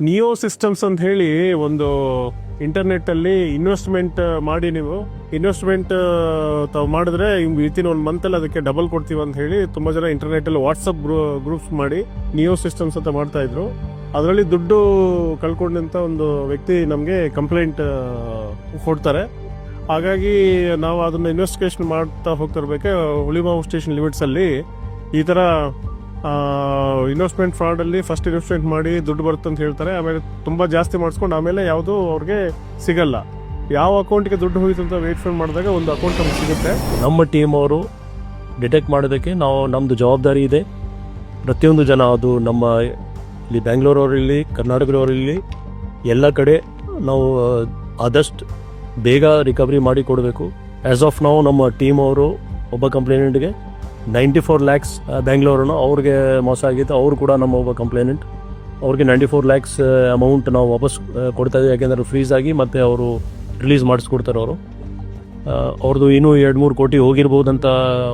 Neo systems ಅಂತ ಹೇಳಿ ಒಂದು ಇಂಟರ್ನೆಟ್ಟಲ್ಲಿ ಇನ್ವೆಸ್ಟ್ಮೆಂಟ್ ಮಾಡಿ ನೀವು ಇನ್ವೆಸ್ಟ್ಮೆಂಟ್ ತಾವು ಮಾಡಿದ್ರೆ ವಿತಿನ್ 1 ಮಂತಲ್ಲಿ ಅದಕ್ಕೆ ಡಬಲ್ ಕೊಡ್ತೀವಿ ಅಂತ ಹೇಳಿ ತುಂಬ ಜನ ಇಂಟರ್ನೆಟ್ಟಲ್ಲಿ ವಾಟ್ಸಪ್ ಗ್ರೂಪ್ಸ್ ಮಾಡಿ ನಿಯೋ ಸಿಸ್ಟಮ್ಸ್ ಅಂತ ಮಾಡ್ತಾ ಇದ್ರು. ಅದರಲ್ಲಿ ದುಡ್ಡು ಕಳ್ಕೊಂಡಂಥ ಒಂದು ವ್ಯಕ್ತಿ ನಮಗೆ ಕಂಪ್ಲೇಂಟ್ ಕೊಡ್ತಾರೆ. ಹಾಗಾಗಿ ನಾವು ಅದನ್ನು ಇನ್ವೆಸ್ಟಿಗೇಷನ್ ಮಾಡ್ತಾ ಹೋಗ್ತಿರ್ಬೇಕು. ಹುಳಿಮಾವು ಸ್ಟೇಷನ್ ಲಿಮಿಟ್ಸಲ್ಲಿ ಈ ಥರ ಇನ್ವೆಸ್ಟ್ಮೆಂಟ್ ಫ್ರಾಡಲ್ಲಿ ಫಸ್ಟ್ ಇನ್ವೆಸ್ಟ್ಮೆಂಟ್ ಮಾಡಿ ದುಡ್ಡು ಬರುತ್ತೆ ಅಂತ ಹೇಳ್ತಾರೆ. ಆಮೇಲೆ ತುಂಬ ಜಾಸ್ತಿ ಮಾಡಿಸ್ಕೊಂಡು ಆಮೇಲೆ ಯಾವುದೂ ಅವ್ರಿಗೆ ಸಿಗಲ್ಲ. ಯಾವ ಅಕೌಂಟ್ಗೆ ದುಡ್ಡು ಹೋಯ್ತು ಅಂತ ವೇಟ್ ಫಂಡ್ ಮಾಡಿದಾಗ ಒಂದು ಅಕೌಂಟ್ ನಮ್ಗೆ ಸಿಗುತ್ತೆ. ನಮ್ಮ ಟೀಮ್ ಅವರು ಡಿಟೆಕ್ಟ್ ಮಾಡೋದಕ್ಕೆ ನಮ್ಮದು ಜವಾಬ್ದಾರಿ ಇದೆ. ಪ್ರತಿಯೊಂದು ಜನ, ಅದು ನಮ್ಮ ಇಲ್ಲಿ ಬ್ಯಾಂಗ್ಳೂರವರಿರಲಿ, ಕರ್ನಾಟಕದವರಿರಲಿ, ಎಲ್ಲ ಕಡೆ ನಾವು ಆದಷ್ಟು ಬೇಗ ರಿಕವರಿ ಮಾಡಿ ಕೊಡಬೇಕು. ಆ್ಯಸ್ ಆಫ್ ನಾವು ನಮ್ಮ ಟೀಮ್ ಅವರು ಒಬ್ಬ ಕಂಪ್ಲೇನೆಂಟ್ಗೆ 94 lakhs ಬ್ಯಾಂಗ್ಳೂರನ್ನು ಅವ್ರಿಗೆ ಮೋಸ ಆಗಿತ್ತು. ಅವರು ಕೂಡ ನಮ್ಮ ಒಬ್ಬ ಕಂಪ್ಲೇನೆಂಟ್, ಅವ್ರಿಗೆ 94 lakhs ಅಮೌಂಟ್ ನಾವು ವಾಪಸ್ ಕೊಡ್ತಾ ಇದ್ದೀವಿ. ಯಾಕೆಂದರೆ ಫ್ರೀಸ್ ಆಗಿ ಮತ್ತೆ ಅವರು ರಿಲೀಸ್ ಮಾಡಿಸ್ಕೊಡ್ತಾರೆ. ಅವ್ರದ್ದು ಇನ್ನೂ 2-3 ಕೋಟಿ ಹೋಗಿರ್ಬೋದಂತ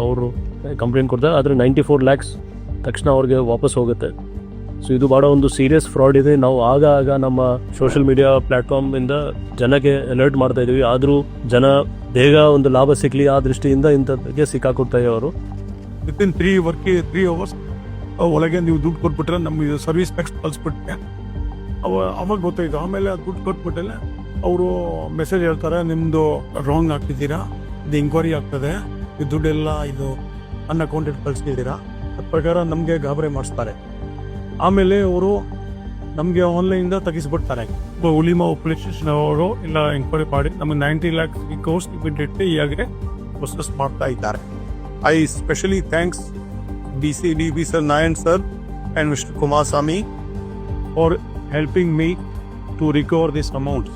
ಅವರು ಕಂಪ್ಲೇಂಟ್ ಕೊಡ್ತಾರೆ. ಆದರೆ 94 lakhs ತಕ್ಷಣ ಅವ್ರಿಗೆ ವಾಪಸ್ ಹೋಗುತ್ತೆ. ಸೊ ಇದು ಭಾಳ ಒಂದು ಸೀರಿಯಸ್ ಫ್ರಾಡ್ ಇದೆ. ನಾವು ಆಗ ನಮ್ಮ ಸೋಷಿಯಲ್ ಮೀಡಿಯಾ ಪ್ಲ್ಯಾಟ್ಫಾರ್ಮಿಂದ ಜನಕ್ಕೆ ಅಲರ್ಟ್ ಮಾಡ್ತಾ ಇದ್ದೀವಿ. ಆದರೂ ಜನ ಬೇಗ ಒಂದು ಲಾಭ ಸಿಗಲಿ ಆ ದೃಷ್ಟಿಯಿಂದ ಇಂಥದ್ದಕ್ಕೆ ಸಿಕ್ಕಾಕೊಡ್ತಾರೆ. ಅವರು ವಿತಿನ್ 3 hours ಒಳಗೆ ನೀವು ದುಡ್ಡು ಕೊಟ್ಬಿಟ್ರೆ ನಮಗೆ ಸರ್ವಿಸ್ ಟ್ಯಾಕ್ಸ್ ಕಳಿಸ್ಬಿಟ್ಟೆ ಅವಾಗ ಗೊತ್ತಾಯ್ತು. ಆಮೇಲೆ ದುಡ್ಡು ಕೊಟ್ಬಿಟ್ಟಲ್ಲ ಅವರು ಮೆಸೇಜ್ ಹೇಳ್ತಾರೆ, ನಿಮ್ಮದು ರಾಂಗ್ ಹಾಕ್ತಿದ್ದೀರಾ, ಇದು ಎಂಕ್ವೈರಿ ಆಗ್ತದೆ, ಈ ದುಡ್ಡೆಲ್ಲ ಇದು ಅನ್ಅಕೌಂಟೆಡ್ ಕಳಿಸ್ತಿದ್ದೀರಾ, ಅದ್ರ ಪ್ರಕಾರ ನಮಗೆ ಗಾಬರಿ ಮಾಡಿಸ್ತಾರೆ. ಆಮೇಲೆ ಅವರು ನಮಗೆ ಆನ್ಲೈನಿಂದ ತೆಗಿಸ್ಬಿಡ್ತಾರೆ. ಹುಳಿಮಾವು ಪೊಲೀಸ್ ಸ್ಟೇಷನ್ ಅವರು ಇಲ್ಲ ಎಂಕ್ವೈರಿ ಮಾಡಿ ನಮಗೆ 90 lakhs ಕೋರ್ಸ್ ಇಮಿಡಿಯೇಟ್ಲಿ ಈಗಾಗಲೇ ಪ್ರೊಸೆಸ್ ಮಾಡ್ತಾ ಇದ್ದಾರೆ. I especially thanks DCDB Sir Nayan Sir and Mr. Kumasamy for helping me to recover these amounts.